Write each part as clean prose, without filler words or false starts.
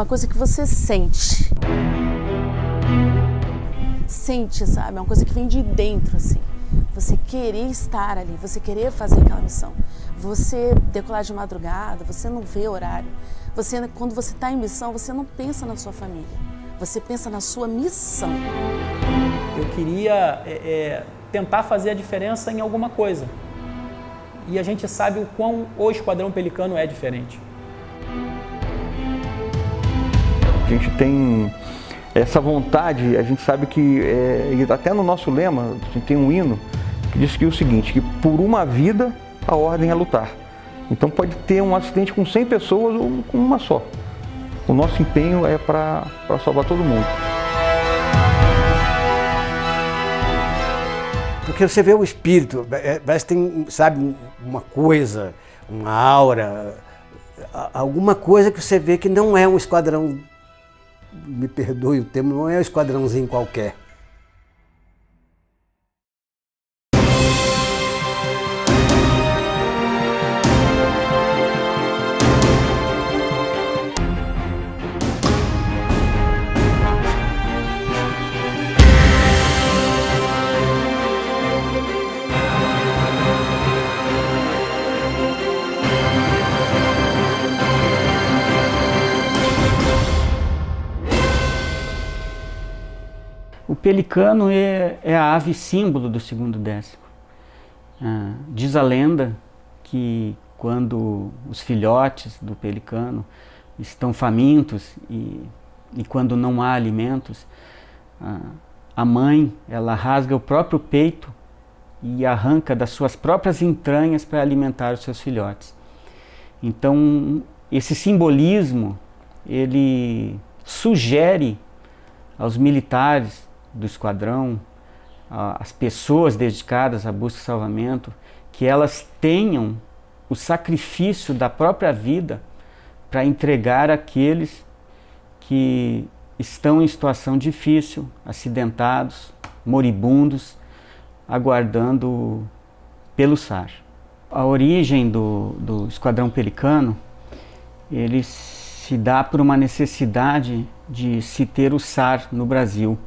uma coisa que você sente. Sente, sabe? É uma coisa que vem de dentro, assim. Você querer estar ali, você querer fazer aquela missão. Você decolar de madrugada, você não vê horário. Quando você está em missão, você não pensa na sua família. Você pensa na sua missão. Eu queria tentar fazer a diferença em alguma coisa. E a gente sabe o quão o Esquadrão Pelicano é diferente. A gente tem essa vontade, a gente sabe que, até no nosso lema, a gente tem um hino que diz que é o seguinte, que por uma vida a ordem é lutar. Então pode ter um acidente com 100 pessoas ou com uma só. O nosso empenho é para salvar todo mundo. Porque você vê o espírito, parece que tem, sabe, uma coisa, uma aura, alguma coisa que você vê que não é um esquadrão, me perdoe o termo, não é um esquadrãozinho qualquer. O pelicano é a ave símbolo do 2º décimo. Diz a lenda que quando os filhotes do pelicano estão famintos e quando não há alimentos, a mãe ela rasga o próprio peito e arranca das suas próprias entranhas para alimentar os seus filhotes. Então esse simbolismo ele sugere aos militares do esquadrão, as pessoas dedicadas à busca e salvamento, que elas tenham o sacrifício da própria vida para entregar aqueles que estão em situação difícil, acidentados, moribundos, aguardando pelo SAR. A origem do Esquadrão Pelicano, ele se dá por uma necessidade de se ter o SAR no Brasil.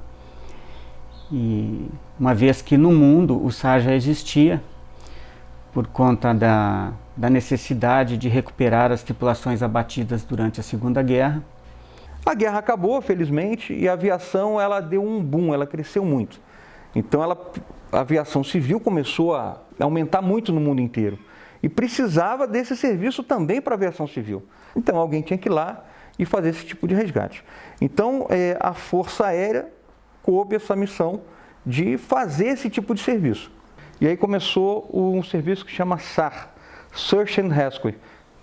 E uma vez que no mundo o SAR já existia, por conta da necessidade de recuperar as tripulações abatidas durante a Segunda Guerra. A guerra acabou, felizmente, e a aviação ela deu um boom, ela cresceu muito. Então a aviação civil começou a aumentar muito no mundo inteiro. E precisava desse serviço também para a aviação civil. Então alguém tinha que ir lá e fazer esse tipo de resgate. Então a Força Aérea coube essa missão de fazer esse tipo de serviço. E aí começou um serviço que chama SAR, Search and Rescue,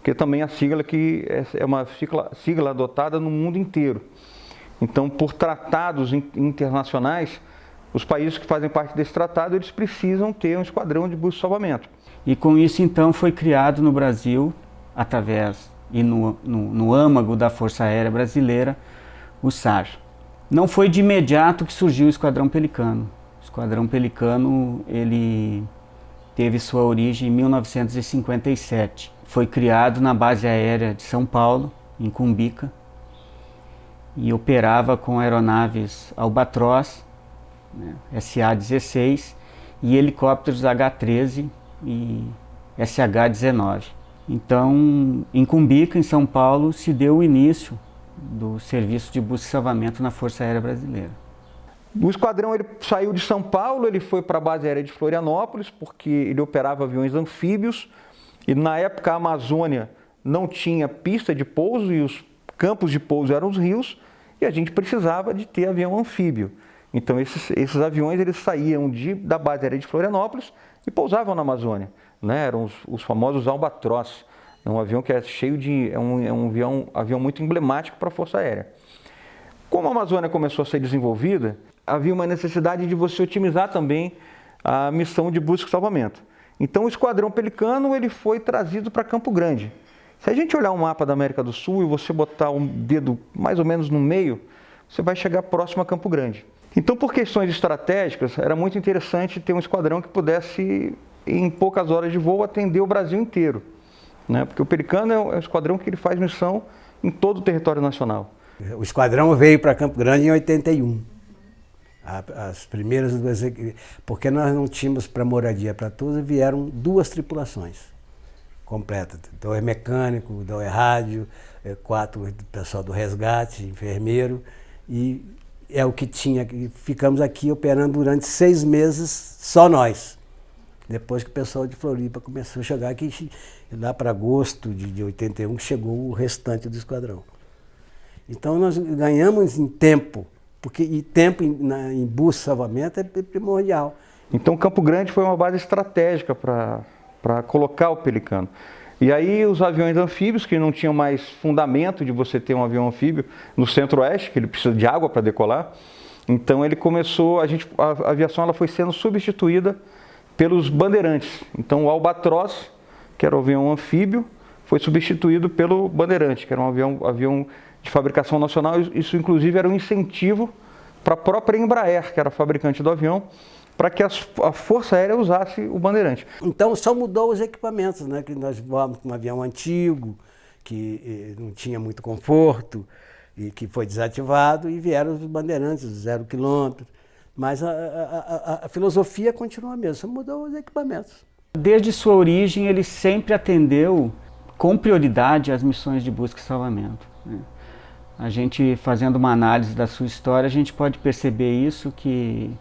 que é também a sigla que é uma sigla adotada no mundo inteiro. Então, por tratados internacionais, os países que fazem parte desse tratado, eles precisam ter um esquadrão de busca e salvamento. E com isso, então, foi criado no Brasil, através e no âmago da Força Aérea Brasileira, o SAR. Não foi de imediato que surgiu o Esquadrão Pelicano. O Esquadrão Pelicano, ele teve sua origem em 1957. Foi criado na base aérea de São Paulo, em Cumbica, e operava com aeronaves Albatroz, né, SA-16, e helicópteros H-13 e SH-19. Então, em Cumbica, em São Paulo, se deu o início do serviço de busca e salvamento na Força Aérea Brasileira. O esquadrão ele saiu de São Paulo, ele foi para a base aérea de Florianópolis, porque ele operava aviões anfíbios, e na época a Amazônia não tinha pista de pouso e os campos de pouso eram os rios, e a gente precisava de ter avião anfíbio. Então esses aviões eles saíam da base aérea de Florianópolis e pousavam na Amazônia, né? Eram os famosos Albatroz. É um avião que é cheio de... é um avião muito emblemático para a Força Aérea. Como a Amazônia começou a ser desenvolvida, havia uma necessidade de você otimizar também a missão de busca e salvamento. Então o Esquadrão Pelicano ele foi trazido para Campo Grande. Se a gente olhar um mapa da América do Sul e você botar um dedo mais ou menos no meio, você vai chegar próximo a Campo Grande. Então, por questões estratégicas, era muito interessante ter um esquadrão que pudesse, em poucas horas de voo, atender o Brasil inteiro, né? Porque o Pelicano é um esquadrão que ele faz missão em todo o território nacional. O esquadrão veio para Campo Grande em 81. As primeiras duas, porque nós não tínhamos para moradia para todos, vieram 2 tripulações completas. 2 mecânicos, 2 rádio, 4 pessoal do resgate, enfermeiro, e é o que tinha. Ficamos aqui operando durante 6 meses, só nós. Depois que o pessoal de Floripa começou a chegar aqui, lá para agosto de 81, chegou o restante do esquadrão. Então nós ganhamos em tempo, e tempo em busca e salvamento é primordial. Então Campo Grande foi uma base estratégica para colocar o Pelicano. E aí os aviões anfíbios, que não tinham mais fundamento de você ter um avião anfíbio no centro-oeste, que ele precisa de água para decolar, então ele começou, a aviação ela foi sendo substituída pelos bandeirantes. Então o Albatross, que era o avião anfíbio, foi substituído pelo Bandeirante, que era um avião de fabricação nacional. Isso inclusive era um incentivo para a própria Embraer, que era a fabricante do avião, para que a Força Aérea usasse o Bandeirante. Então só mudou os equipamentos, né? Que nós voávamos com um avião antigo, que não tinha muito conforto, e que foi desativado, e vieram os Bandeirantes, 0 quilômetros. Mas a filosofia continua a mesma, só mudou os equipamentos. Desde sua origem, ele sempre atendeu com prioridade às missões de busca e salvamento, né? A gente, fazendo uma análise da sua história, a gente pode perceber isso, que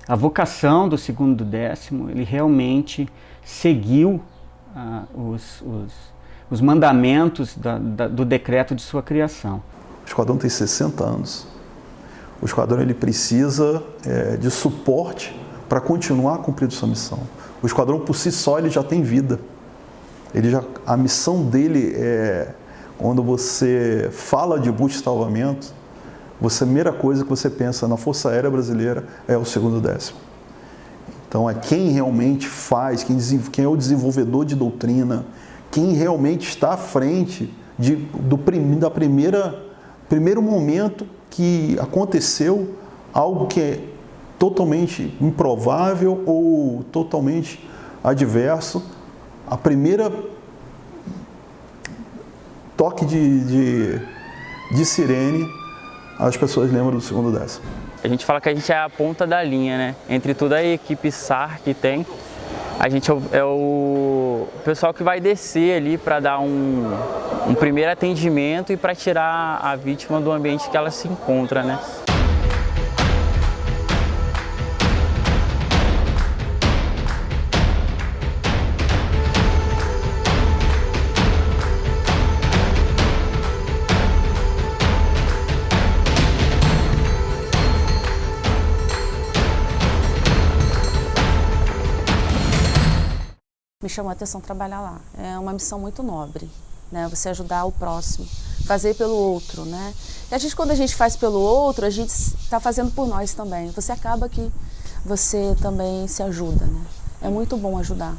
a vocação do 2º Décimo, ele realmente seguiu os mandamentos do decreto de sua criação. O esquadrão tem 60 anos. O esquadrão ele precisa de suporte para continuar cumprindo sua missão. O esquadrão por si só ele já tem vida. A missão dele quando você fala de busca e salvamento, a primeira coisa que você pensa na Força Aérea Brasileira é o 2º Décimo. Então é quem realmente faz, quem é o desenvolvedor de doutrina, quem realmente está à frente do primeiro momento que aconteceu algo que é totalmente improvável ou totalmente adverso. A primeira toque de sirene, as pessoas lembram do 2º Décimo. A gente fala que a gente é a ponta da linha, né? Entre toda a equipe SAR que tem, a gente é o pessoal que vai descer ali para dar um primeiro atendimento e para tirar a vítima do ambiente que ela se encontra, né? Me chamou a atenção trabalhar lá. É uma missão muito nobre, né? Você ajudar o próximo, fazer pelo outro, né? E quando a gente faz pelo outro, a gente está fazendo por nós também. Você acaba que você também se ajuda, né? É muito bom ajudar.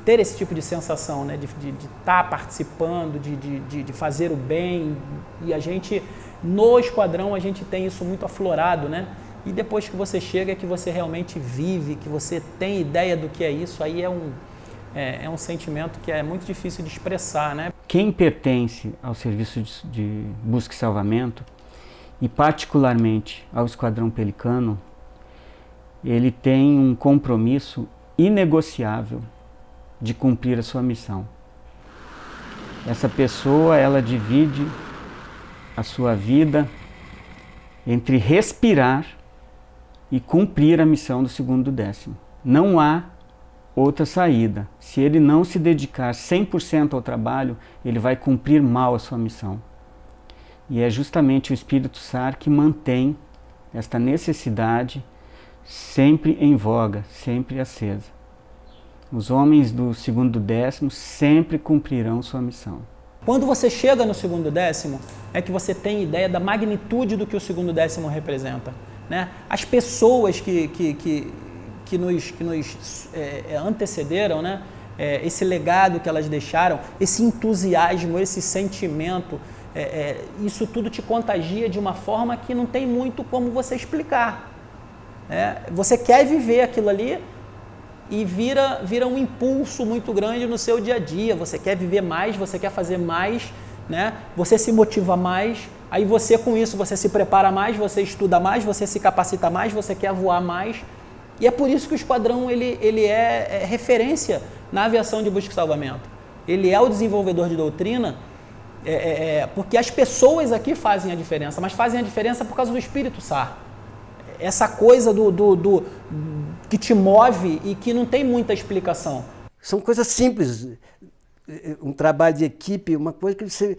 Ter esse tipo de sensação, né? De estar participando, de fazer o bem. E a gente, no esquadrão, a gente tem isso muito aflorado, né? E depois que você chega, que você realmente vive, que você tem ideia do que é isso, aí é um sentimento que é muito difícil de expressar, né? Quem pertence ao serviço de busca e salvamento, e particularmente ao Esquadrão Pelicano, ele tem um compromisso inegociável de cumprir a sua missão. Essa pessoa, ela divide a sua vida entre respirar e cumprir a missão do 2º Décimo. Não há outra saída. Se ele não se dedicar 100% ao trabalho, ele vai cumprir mal a sua missão. E é justamente o espírito SAR que mantém esta necessidade sempre em voga, sempre acesa. Os homens do 2º Décimo sempre cumprirão sua missão. Quando você chega no 2º Décimo, é que você tem ideia da magnitude do que o 2º Décimo representa, né? As pessoas que nos antecederam, né? Esse legado que elas deixaram, esse entusiasmo, esse sentimento, isso tudo te contagia de uma forma que não tem muito como você explicar. Você quer viver aquilo ali e vira um impulso muito grande no seu dia a dia. Você quer viver mais, você quer fazer mais, né? Você se motiva mais Aí você, com isso, você se prepara mais, você estuda mais, você se capacita mais, você quer voar mais. E é por isso que o esquadrão ele é referência na aviação de busca e salvamento. Ele é o desenvolvedor de doutrina, porque as pessoas aqui fazem a diferença, mas fazem a diferença por causa do espírito SAR. Essa coisa que te move e que não tem muita explicação. São coisas simples, um trabalho de equipe, uma coisa que você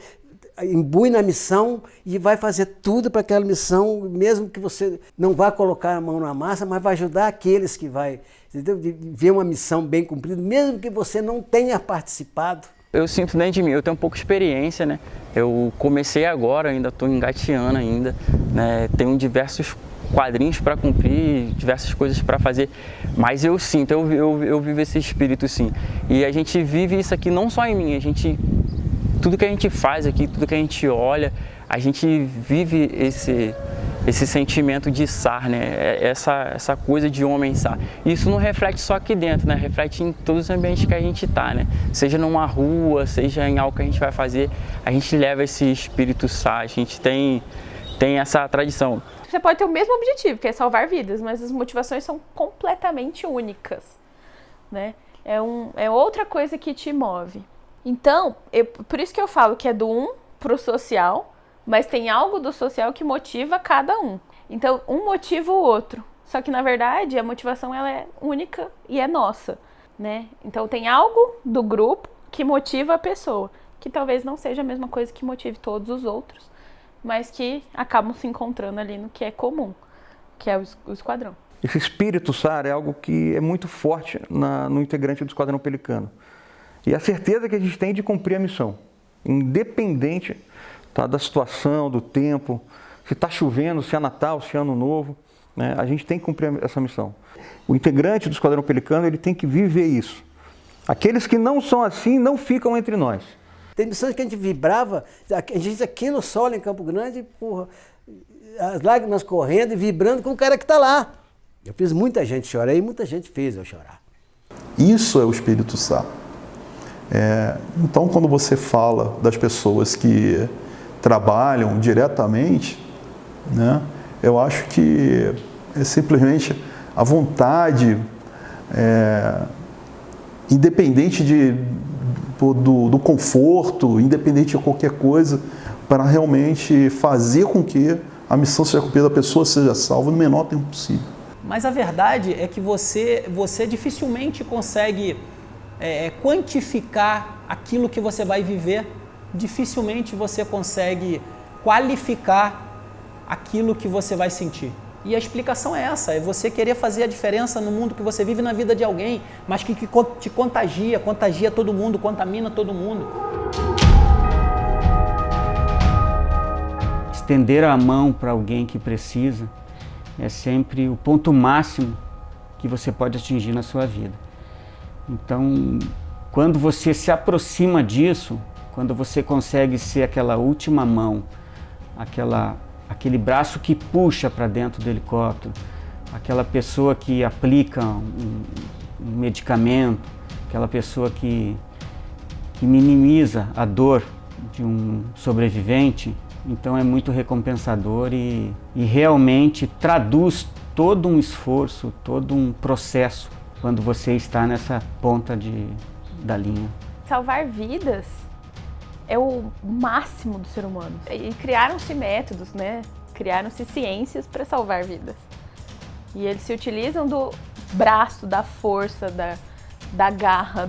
imbui na missão e vai fazer tudo para aquela missão, mesmo que você não vá colocar a mão na massa, mas vai ajudar aqueles que vai, entendeu? De ver uma missão bem cumprida, mesmo que você não tenha participado. Eu sinto dentro de mim, eu tenho um pouco de experiência, né? Eu comecei agora, ainda estou engateando ainda, né? Tenho diversos quadrinhos para cumprir, diversas coisas para fazer, mas eu sinto, eu vivo esse espírito sim. E a gente vive isso aqui não só em mim, tudo que a gente faz aqui, tudo que a gente olha, a gente vive esse sentimento de SAR, né? Essa coisa de homem SAR. Isso não reflete só aqui dentro, né? Reflete em todos os ambientes que a gente está, né? Seja numa rua, seja em algo que a gente vai fazer, a gente leva esse espírito SAR, a gente tem essa tradição. Você pode ter o mesmo objetivo, que é salvar vidas, mas as motivações são completamente únicas, né? É outra coisa que te move. Então, por isso que eu falo que é do um pro social, mas tem algo do social que motiva cada um. Então, um motiva o outro. Só que, na verdade, a motivação ela é única e é nossa, né? Então, tem algo do grupo que motiva a pessoa, que talvez não seja a mesma coisa que motive todos os outros, mas que acabam se encontrando ali no que é comum, que é o esquadrão. Esse espírito SAR é algo que é muito forte no integrante do Esquadrão Pelicano. E a certeza que a gente tem de cumprir a missão, independente da situação, do tempo, se está chovendo, se é Natal, se é Ano Novo, né? A gente tem que cumprir essa missão. O integrante do Esquadrão Pelicano ele tem que viver isso. Aqueles que não são assim não ficam entre nós. Tem missões que a gente vibrava, a gente aqui no solo em Campo Grande, porra, as lágrimas correndo e vibrando com o cara que está lá. Eu fiz muita gente chorar e muita gente fez eu chorar. Isso é o espírito SAR. Então, quando você fala das pessoas que trabalham diretamente, né, eu acho que é simplesmente a vontade, independente do conforto, independente de qualquer coisa, para realmente fazer com que a missão seja cumprida, a pessoa seja salva no menor tempo possível. Mas a verdade é que você dificilmente consegue quantificar aquilo que você vai viver, dificilmente você consegue qualificar aquilo que você vai sentir. E a explicação é essa, é você querer fazer a diferença no mundo que você vive, na vida de alguém, mas que te contagia todo mundo, contamina todo mundo. Estender a mão para alguém que precisa é sempre o ponto máximo que você pode atingir na sua vida. Então, quando você se aproxima disso, quando você consegue ser aquela última mão, aquele braço que puxa para dentro do helicóptero, aquela pessoa que aplica um medicamento, aquela pessoa que minimiza a dor de um sobrevivente, então é muito recompensador e realmente traduz todo um esforço, todo um processo quando você está nessa ponta da linha. Salvar vidas é o máximo do ser humano. E criaram-se métodos, né? Criaram-se ciências para salvar vidas. E eles se utilizam do braço, da força, da garra,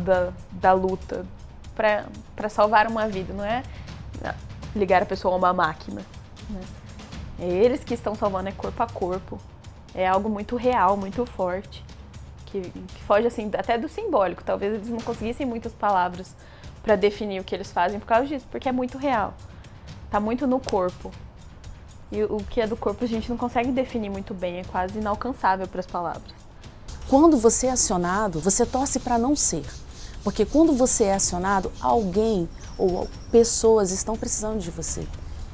da luta para salvar uma vida. Não é ligar a pessoa a uma máquina, né? É eles que estão salvando, é corpo a corpo. É algo muito real, muito forte. Que foge assim, até do simbólico. Talvez eles não conseguissem muitas palavras para definir o que eles fazem por causa disso, porque é muito real. Tá muito no corpo. E o que é do corpo a gente não consegue definir muito bem, é quase inalcançável para as palavras. Quando você é acionado, você torce para não ser. Porque quando você é acionado, alguém ou pessoas estão precisando de você,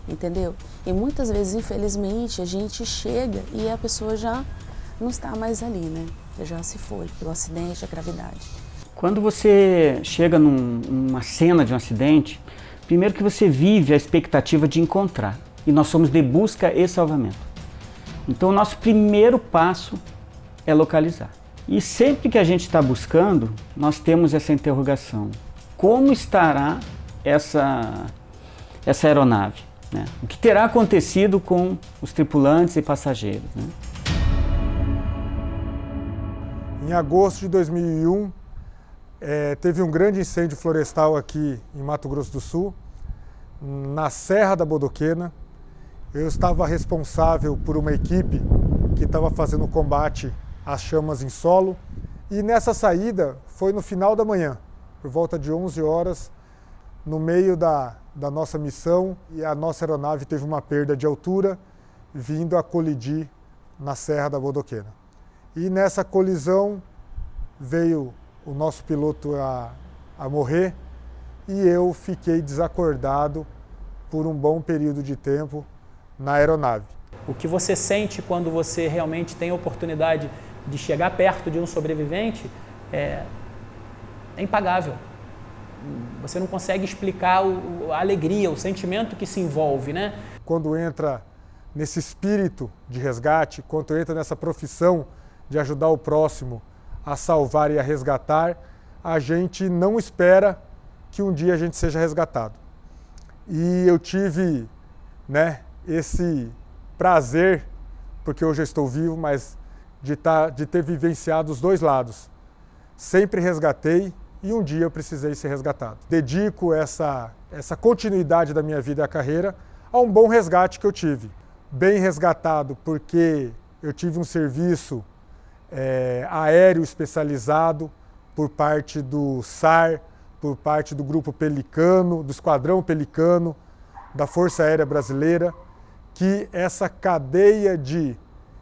entendeu? E muitas vezes, infelizmente, a gente chega e a pessoa já não está mais ali, né? Já se foi pelo acidente, a gravidade. Quando você chega numa cena de um acidente, primeiro que você vive a expectativa de encontrar. e nós somos de busca e salvamento. Então o nosso primeiro passo é localizar. E sempre que a gente está buscando, nós temos essa interrogação. Como estará essa aeronave? Né? O que terá acontecido com os tripulantes e passageiros? Né? Em agosto de 2001, teve um grande incêndio florestal aqui em Mato Grosso do Sul, na Serra da Bodoquena. Eu estava responsável por uma equipe que estava fazendo combate às chamas em solo, e nessa saída foi no final da manhã, por volta de 11 horas, no meio da nossa missão, e a nossa aeronave teve uma perda de altura, vindo a colidir na Serra da Bodoquena. E nessa colisão veio o nosso piloto a morrer, e eu fiquei desacordado por um bom período de tempo na aeronave. O que você sente quando você realmente tem a oportunidade de chegar perto de um sobrevivente é impagável. Você não consegue explicar a alegria, o sentimento que se envolve, né? Quando entra nesse espírito de resgate, quando entra nessa profissão de ajudar o próximo a salvar e a resgatar, a gente não espera que um dia a gente seja resgatado. E eu tive, esse prazer, porque hoje eu estou vivo, mas de ter vivenciado os dois lados. Sempre resgatei e um dia eu precisei ser resgatado. Dedico essa continuidade da minha vida e carreira a um bom resgate que eu tive. Bem resgatado porque eu tive um serviço aéreo especializado por parte do SAR, por parte do Grupo Pelicano, do Esquadrão Pelicano, da Força Aérea Brasileira, que essa cadeia de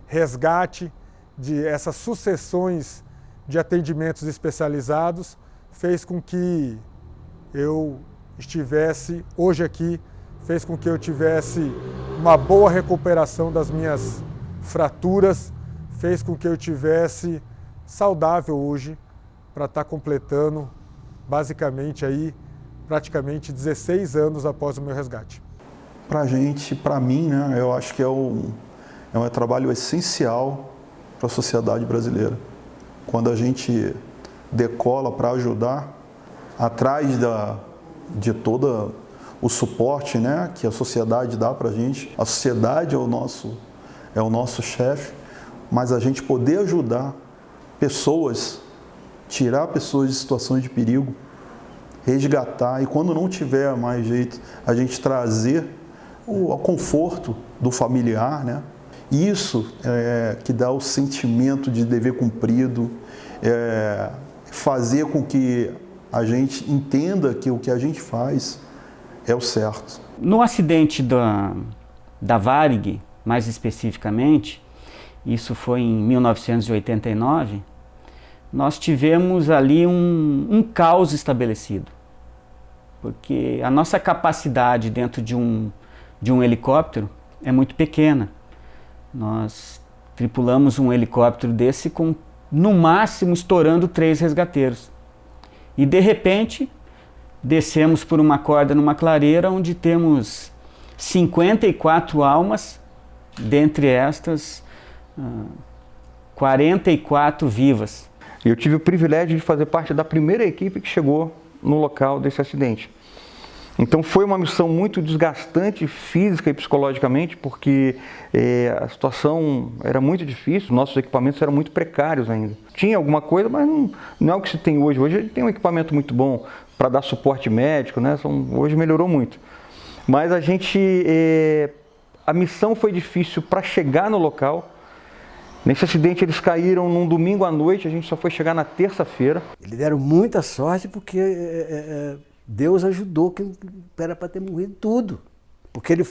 resgate, de essas sucessões de atendimentos especializados, fez com que eu estivesse hoje aqui, fez com que eu tivesse uma boa recuperação das minhas fraturas, fez com que eu tivesse saudável hoje para estar completando basicamente aí praticamente 16 anos após o meu resgate. Para a gente, para mim, eu acho que é um trabalho essencial para a sociedade brasileira. Quando a gente decola para ajudar, atrás de todo o suporte que a sociedade dá para a gente, a sociedade é o nosso chefe, mas a gente poder ajudar pessoas, tirar pessoas de situações de perigo, resgatar, e quando não tiver mais jeito, a gente trazer o conforto do familiar, Isso que dá o sentimento de dever cumprido, fazer com que a gente entenda que o que a gente faz é o certo. No acidente da Varig, mais especificamente, isso foi em 1989, nós tivemos ali um caos estabelecido, porque a nossa capacidade dentro de um helicóptero é muito pequena. Nós tripulamos um helicóptero desse com, no máximo, estourando 3 resgateiros. E, de repente, descemos por uma corda numa clareira onde temos 54 almas, dentre estas 44 vivas. Eu tive o privilégio de fazer parte da primeira equipe que chegou no local desse acidente. Então foi uma missão muito desgastante física e psicologicamente, porque a situação era muito difícil, nossos equipamentos eram muito precários ainda. Tinha alguma coisa, mas não é o que se tem hoje. Hoje a gente tem um equipamento muito bom para dar suporte médico, hoje melhorou muito. Mas a missão foi difícil para chegar no local. Nesse acidente eles caíram num domingo à noite, a gente só foi chegar na terça-feira. Eles deram muita sorte porque Deus ajudou quem era para ter morrido tudo. Porque ele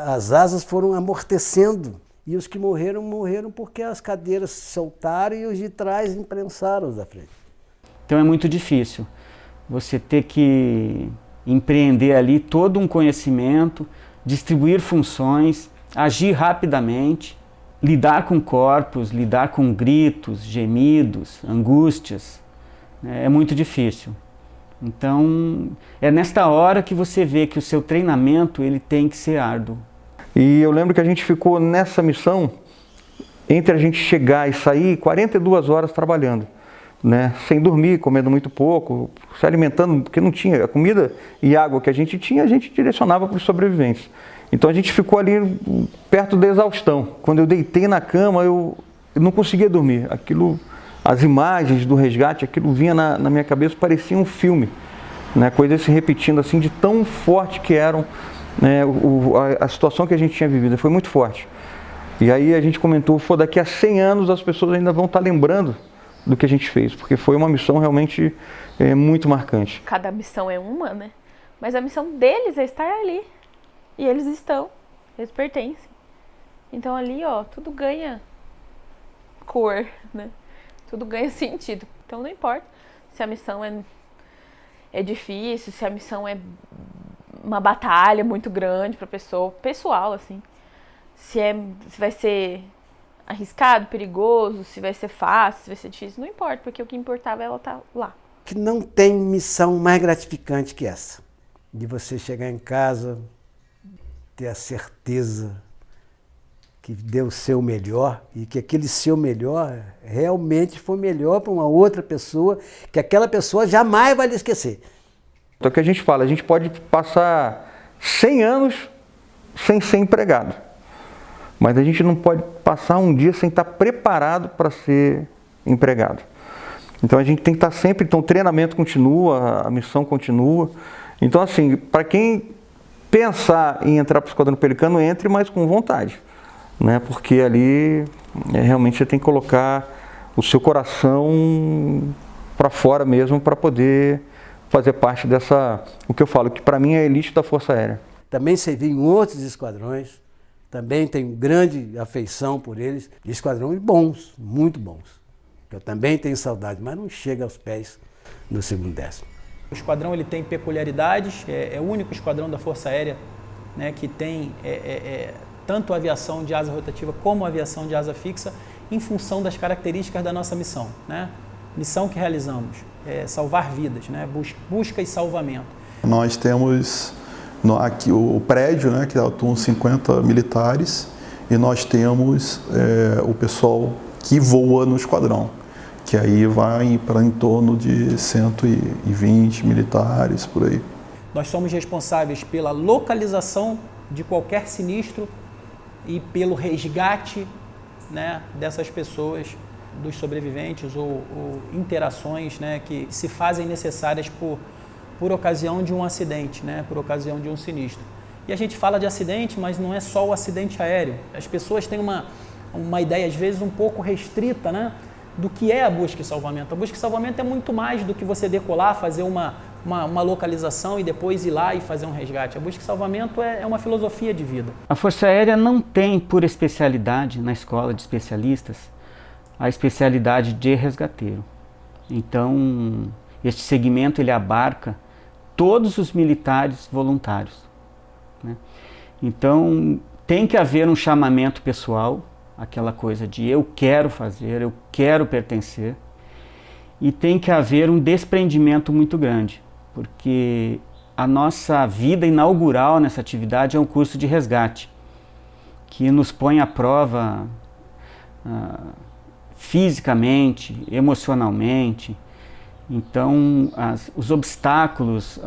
as asas foram amortecendo. E os que morreram, morreram porque as cadeiras soltaram e os de trás imprensaram os da frente. Então é muito difícil você ter que empreender ali todo um conhecimento, distribuir funções, agir rapidamente, lidar com corpos, lidar com gritos, gemidos, angústias. É muito difícil. Então, é nesta hora que você vê que o seu treinamento ele tem que ser árduo. E eu lembro que a gente ficou nessa missão, entre a gente chegar e sair, 42 horas trabalhando, né? Sem dormir, comendo muito pouco, se alimentando, porque não tinha a comida e água que a gente tinha, a gente direcionava para os sobreviventes. Então a gente ficou ali perto da exaustão. Quando eu deitei na cama, eu não conseguia dormir. Aquilo, as imagens do resgate, aquilo vinha na minha cabeça, parecia um filme, né? Coisas se repetindo assim, de tão forte que eram, né? A situação que a gente tinha vivido foi muito forte. E aí a gente comentou, daqui a 100 anos as pessoas ainda vão estar lembrando do que a gente fez, porque foi uma missão realmente muito marcante. Cada missão é uma, né? Mas a missão deles é estar ali. E eles estão, eles pertencem. Então ali, ó, tudo ganha cor, né? Tudo ganha sentido. Então não importa se a missão é difícil, se a missão é uma batalha muito grande pra pessoa, pessoal, assim. Se vai ser arriscado, perigoso, se vai ser fácil, se vai ser difícil, não importa, porque o que importava é ela estar lá. Que não tem missão mais gratificante que essa, de você chegar em casa, ter a certeza que deu o seu melhor e que aquele seu melhor realmente foi melhor para uma outra pessoa, que aquela pessoa jamais vai lhe esquecer. Então o que a gente fala, a gente pode passar 100 anos sem ser empregado, mas a gente não pode passar um dia sem estar preparado para ser empregado. Então a gente tem que estar sempre, então o treinamento continua, a missão continua. Então assim, para quem pensar em entrar para o Esquadrão Pelicano, entre, mas com vontade, né? Porque ali realmente você tem que colocar o seu coração para fora mesmo para poder fazer parte dessa, o que eu falo, que para mim é a elite da Força Aérea. Também servi em outros esquadrões, também tenho grande afeição por eles, esquadrões bons, muito bons. Eu também tenho saudade, mas não chega aos pés do 2º. O esquadrão ele tem peculiaridades, é o único esquadrão da Força Aérea, né, que tem tanto a aviação de asa rotativa como a aviação de asa fixa, em função das características da nossa missão, né? Missão que realizamos, salvar vidas, né? Busca e salvamento. Nós temos aqui o prédio, né, que atuam 50 militares, e nós temos o pessoal que voa no esquadrão, que aí vai para em torno de 120 militares, por aí. Nós somos responsáveis pela localização de qualquer sinistro e pelo resgate, né, dessas pessoas, dos sobreviventes ou interações, né, que se fazem necessárias por ocasião de um acidente, né, por ocasião de um sinistro. E a gente fala de acidente, mas não é só o acidente aéreo. As pessoas têm uma ideia, às vezes, um pouco restrita, né, do que é a busca e salvamento. A busca e salvamento é muito mais do que você decolar, fazer uma localização e depois ir lá e fazer um resgate. A busca e salvamento é uma filosofia de vida. A Força Aérea não tem por especialidade, na escola de especialistas, a especialidade de resgateiro. Então, este segmento ele abarca todos os militares voluntários, né? Então, tem que haver um chamamento pessoal, aquela coisa de eu quero fazer, eu quero pertencer, e tem que haver um desprendimento muito grande, porque a nossa vida inaugural nessa atividade é um curso de resgate, que nos põe à prova fisicamente, emocionalmente. Então, os obstáculos,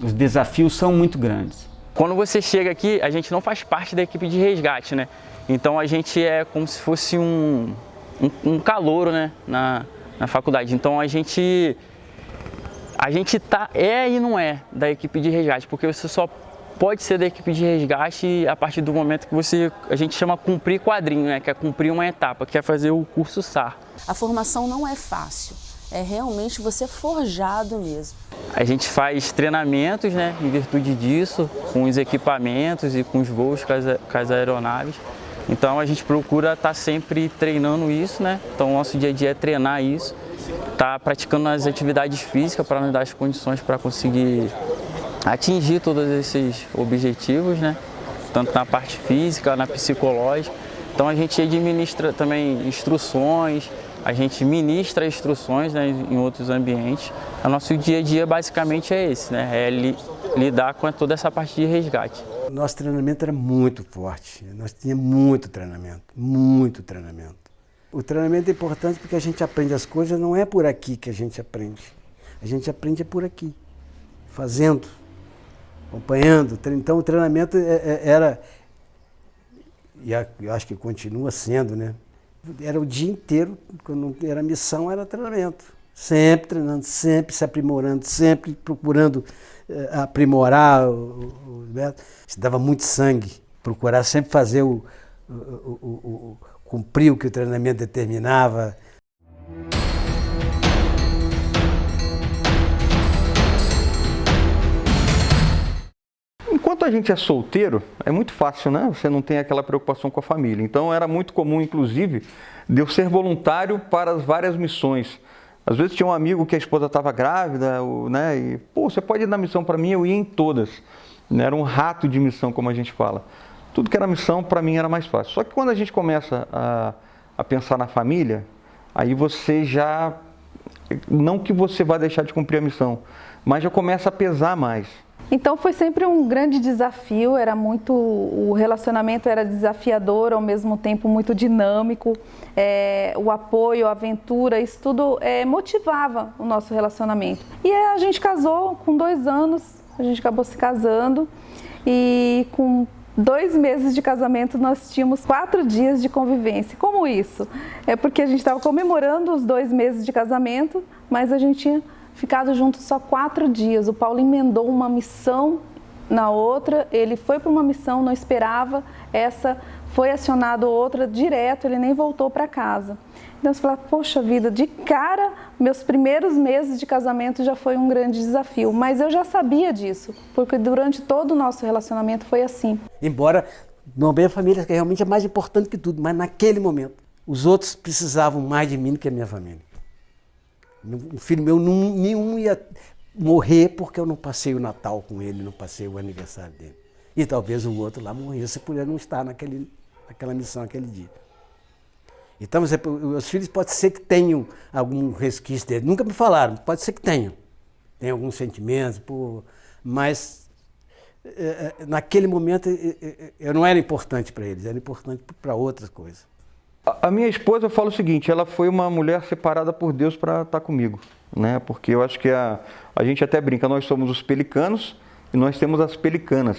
os desafios são muito grandes. Quando você chega aqui, a gente não faz parte da equipe de resgate, né? Então a gente é como se fosse um calouro, né, na faculdade. Então a gente e não é da equipe de resgate, porque você só pode ser da equipe de resgate a partir do momento que a gente chama cumprir quadrinho, né, que é cumprir uma etapa, que é fazer o curso SAR. A formação não é fácil, é realmente você forjado mesmo. A gente faz treinamentos, né, em virtude disso, com os equipamentos e com os voos com as aeronaves. Então a gente procura estar sempre treinando isso, né? Então o nosso dia a dia é treinar isso, estar praticando as atividades físicas para nos dar as condições para conseguir atingir todos esses objetivos, né? Tanto na parte física, na psicológica. Então a gente administra também instruções, a gente ministra instruções, né, em outros ambientes. O nosso dia a dia basicamente é esse, né? É lidar com toda essa parte de resgate. Nosso treinamento era muito forte, nós tínhamos muito treinamento, muito treinamento. O treinamento é importante porque a gente aprende as coisas, não é por aqui que a gente aprende é por aqui, fazendo, acompanhando. Então o treinamento era, e eu acho que continua sendo, né? Era o dia inteiro, quando era missão, era treinamento. Sempre treinando, sempre se aprimorando, sempre procurando aprimorar. Se dava muito sangue, procurar sempre fazer cumprir o que o treinamento determinava. Enquanto a gente é solteiro, é muito fácil, né? Você não tem aquela preocupação com a família. Então era muito comum, inclusive, de eu ser voluntário para as várias missões. Às vezes tinha um amigo que a esposa estava grávida, né? E, pô, você pode ir na missão para mim? Eu ia em todas. Era um rato de missão, como a gente fala. Tudo que era missão, para mim, era mais fácil. Só que quando a gente começa a pensar na família, aí você já... Não que você vá deixar de cumprir a missão, mas já começa a pesar mais. Então foi sempre um grande desafio, o relacionamento era desafiador, ao mesmo tempo muito dinâmico, o apoio, a aventura, isso tudo motivava o nosso relacionamento. E a gente casou com 2 anos, a gente acabou se casando e com 2 meses de casamento nós tínhamos 4 dias de convivência. Como isso? É porque a gente estava comemorando os 2 meses de casamento, mas a gente tinha ficado junto só 4 dias. O Paulo emendou uma missão na outra, ele foi para uma missão, não esperava, essa foi acionado outra direto, ele nem voltou para casa. Então você fala, poxa vida, de cara, meus primeiros meses de casamento já foi um grande desafio, mas eu já sabia disso, porque durante todo o nosso relacionamento foi assim. Embora não bem a família, que realmente é mais importante que tudo, mas naquele momento, os outros precisavam mais de mim do que a minha família. Um filho meu, nenhum ia morrer porque eu não passei o Natal com ele, não passei o aniversário dele. E talvez o outro lá morresse por ele não estar naquela missão aquele dia. Então, os filhos pode ser que tenham algum resquício dele. Nunca me falaram, pode ser que tenham. Tem alguns sentimentos, mas naquele momento eu não era importante para eles, era importante para outras coisas. A minha esposa, eu falo o seguinte, ela foi uma mulher separada por Deus para estar comigo, né? Porque eu acho que a gente até brinca, nós somos os pelicanos e nós temos as pelicanas.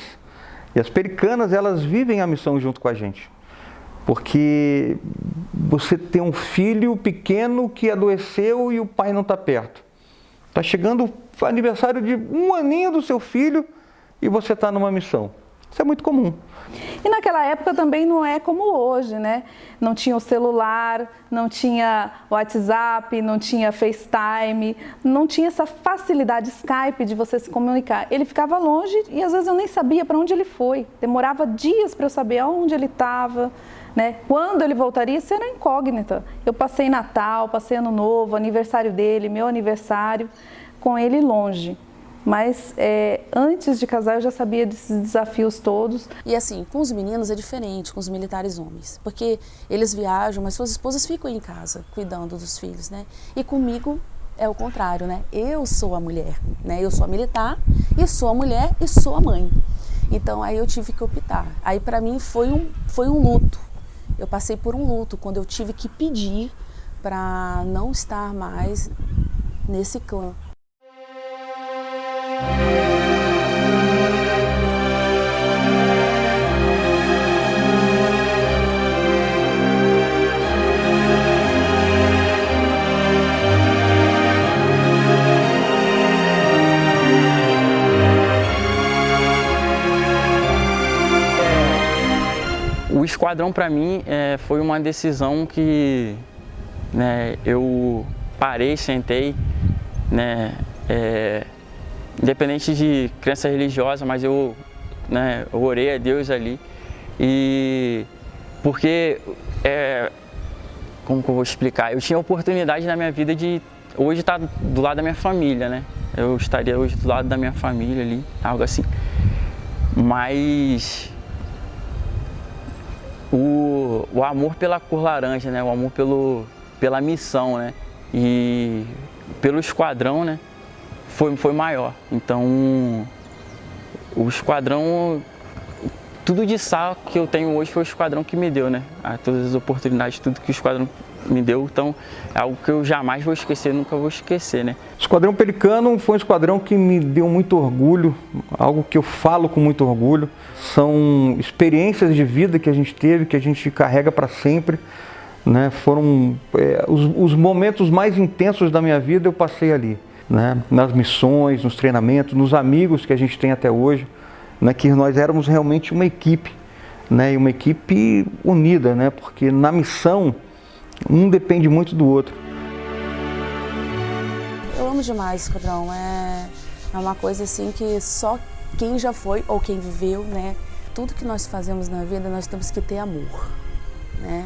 E as pelicanas, elas vivem a missão junto com a gente. Porque você tem um filho pequeno que adoeceu e o pai não está perto. Está chegando o aniversário de 1 aninho do seu filho e você está numa missão. Isso é muito comum. E naquela época também não é como hoje, né? Não tinha o celular, não tinha WhatsApp, não tinha FaceTime, não tinha essa facilidade Skype de você se comunicar. Ele ficava longe e às vezes eu nem sabia para onde ele foi. Demorava dias para eu saber aonde ele estava, né? Quando ele voltaria, isso era incógnita. Eu passei Natal, passei Ano Novo, aniversário dele, meu aniversário, com ele longe. Mas antes de casar eu já sabia desses desafios todos. E assim, com os meninos é diferente, com os militares homens, porque eles viajam, mas suas esposas ficam em casa, cuidando dos filhos, né? E comigo é o contrário, né? Eu sou a mulher, né? Eu sou a militar, e sou a mulher, e sou a mãe. Então aí eu tive que optar. Aí para mim foi um luto. Eu passei por um luto quando eu tive que pedir para não estar mais nesse clã. O esquadrão para mim foi uma decisão que, né, eu parei, sentei, né, independente de crença religiosa, mas eu orei a Deus ali. E porque, como que eu vou explicar? Eu tinha oportunidade na minha vida de hoje estar do lado da minha família, né? Eu estaria hoje do lado da minha família ali, algo assim. Mas o amor pela cor laranja, né? O amor pela missão, né? E pelo esquadrão, né? Foi maior. Então, o esquadrão, tudo de sal que eu tenho hoje foi o esquadrão que me deu, né? Todas as oportunidades, tudo que o esquadrão me deu, então é algo que eu jamais vou esquecer, nunca vou esquecer, né? O Esquadrão Pelicano foi um esquadrão que me deu muito orgulho, algo que eu falo com muito orgulho. São experiências de vida que a gente teve, que a gente carrega para sempre, né? Foram os momentos mais intensos da minha vida eu passei ali, né? Nas missões, nos treinamentos, nos amigos que a gente tem até hoje, né? Que nós éramos realmente uma equipe, né? E uma equipe unida, né? Porque na missão um depende muito do outro. Eu amo demais o esquadrão, é uma coisa assim que só quem já foi ou quem viveu, né? Tudo que nós fazemos na vida nós temos que ter amor, né?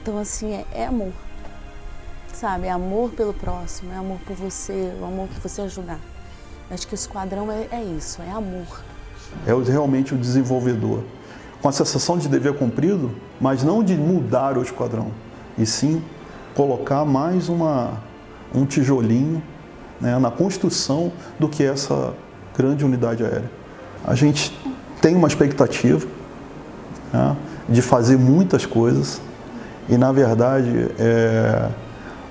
Então assim, é amor, sabe? É amor pelo próximo, é amor por você, o amor por você ajudar. Eu acho que o esquadrão é isso, é amor. É realmente o desenvolvedor, com a sensação de dever cumprido, mas não de mudar o esquadrão, e sim colocar mais um tijolinho, né, na construção do que essa grande unidade aérea. A gente tem uma expectativa, né, de fazer muitas coisas e, na verdade,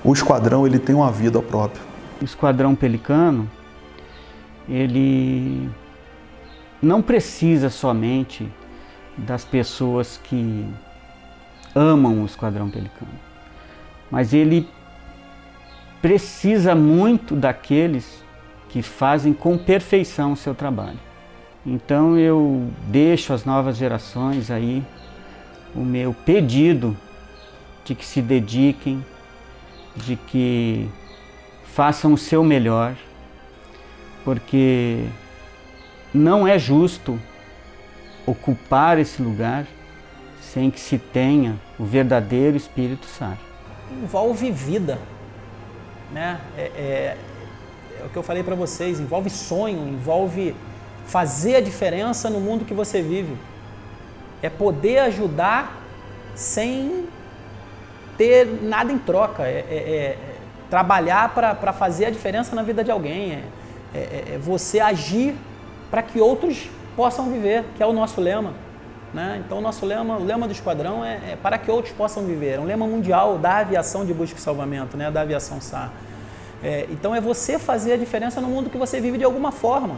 o esquadrão ele tem uma vida própria. O Esquadrão Pelicano, ele não precisa somente das pessoas que amam o Esquadrão Pelicano, mas ele precisa muito daqueles que fazem com perfeição o seu trabalho. Então eu deixo às novas gerações aí o meu pedido de que se dediquem, de que façam o seu melhor, porque não é justo ocupar esse lugar sem que se tenha o verdadeiro Espírito SAR. Envolve vida, né? É o que eu falei para vocês, envolve sonho, envolve fazer a diferença no mundo que você vive. É poder ajudar sem ter nada em troca, trabalhar para fazer a diferença na vida de alguém, é você agir para que outros possam viver, que é o nosso lema. Né? Então o lema do esquadrão é para que outros possam viver, é um lema mundial da aviação de busca e salvamento, né? Da aviação SAR. Então é você fazer a diferença no mundo que você vive de alguma forma.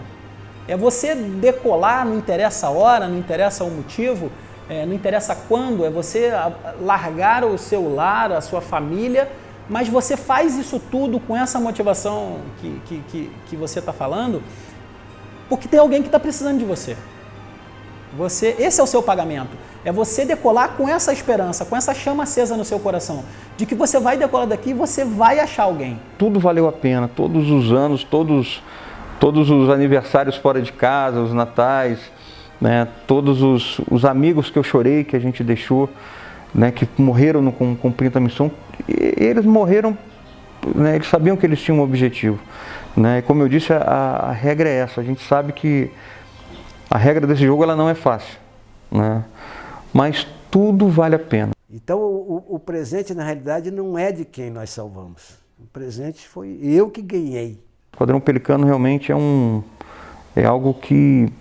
É você decolar, não interessa a hora, não interessa o motivo, não interessa quando, é você largar o seu lar, a sua família, mas você faz isso tudo com essa motivação que você está falando, porque tem alguém que está precisando de você. Esse é o seu pagamento, é você decolar com essa esperança, com essa chama acesa no seu coração, de que você vai decolar daqui e você vai achar alguém. Tudo valeu a pena, todos os anos, todos os aniversários fora de casa, os natais, né, todos os amigos que eu chorei, que a gente deixou, né, que morreram cumprindo a missão, eles morreram, né, eles sabiam que eles tinham um objetivo. Né, e como eu disse, a regra é essa, a gente sabe que a regra desse jogo ela não é fácil, né? Mas tudo vale a pena. Então o presente na realidade não é de quem nós salvamos. O presente foi eu que ganhei. O Esquadrão Pelicano realmente é algo que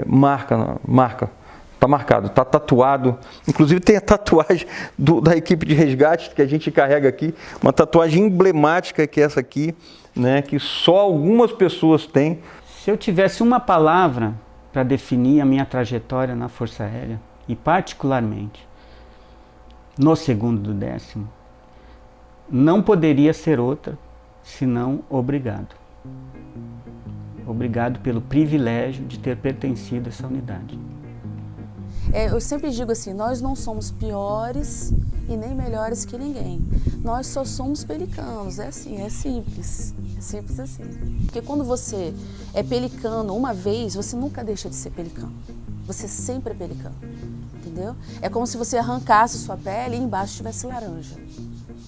marca, está marcado, está tatuado. Inclusive tem a tatuagem da equipe de resgate que a gente carrega aqui, uma tatuagem emblemática que é essa aqui, né? Que só algumas pessoas têm. Se eu tivesse uma palavra para definir a minha trajetória na Força Aérea, e particularmente no 2º do 10º, não poderia ser outra senão obrigado. Obrigado pelo privilégio de ter pertencido a essa unidade. Eu sempre digo assim, nós não somos piores e nem melhores que ninguém. Nós só somos pelicanos, é assim, é simples assim. Porque quando você é pelicano uma vez, você nunca deixa de ser pelicano. Você sempre é pelicano, entendeu? É como se você arrancasse sua pele e embaixo tivesse laranja.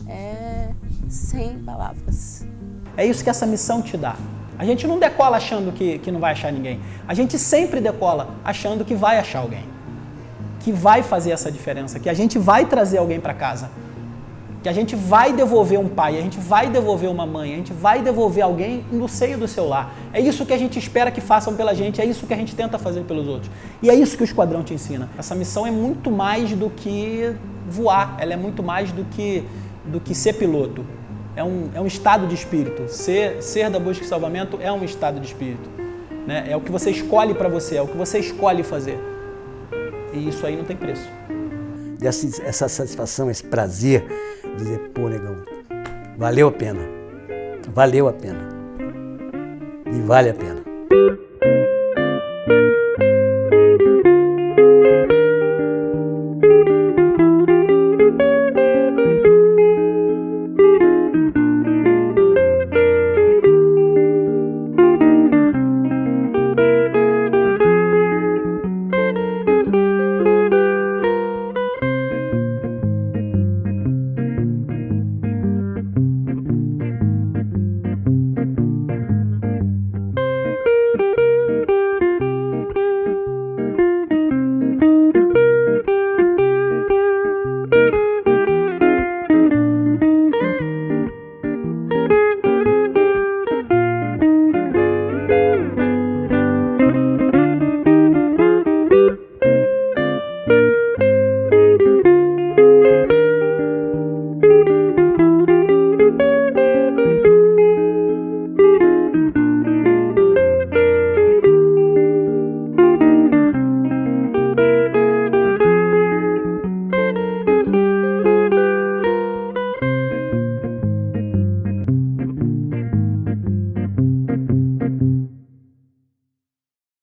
É sem palavras. É isso que essa missão te dá. A gente não decola achando que não vai achar ninguém. A gente sempre decola achando que vai achar alguém. Que vai fazer essa diferença, que a gente vai trazer alguém para casa, que a gente vai devolver um pai, a gente vai devolver uma mãe, a gente vai devolver alguém no seio do seu lar. É isso que a gente espera que façam pela gente, é isso que a gente tenta fazer pelos outros. E é isso que o Esquadrão te ensina. Essa missão é muito mais do que voar, ela é muito mais do que ser piloto. É um estado de espírito. Ser da busca e salvamento é um estado de espírito. Né? É o que você escolhe para você, é o que você escolhe fazer. E isso aí não tem preço. Essa satisfação, esse prazer de dizer, pô, negão, valeu a pena e vale a pena.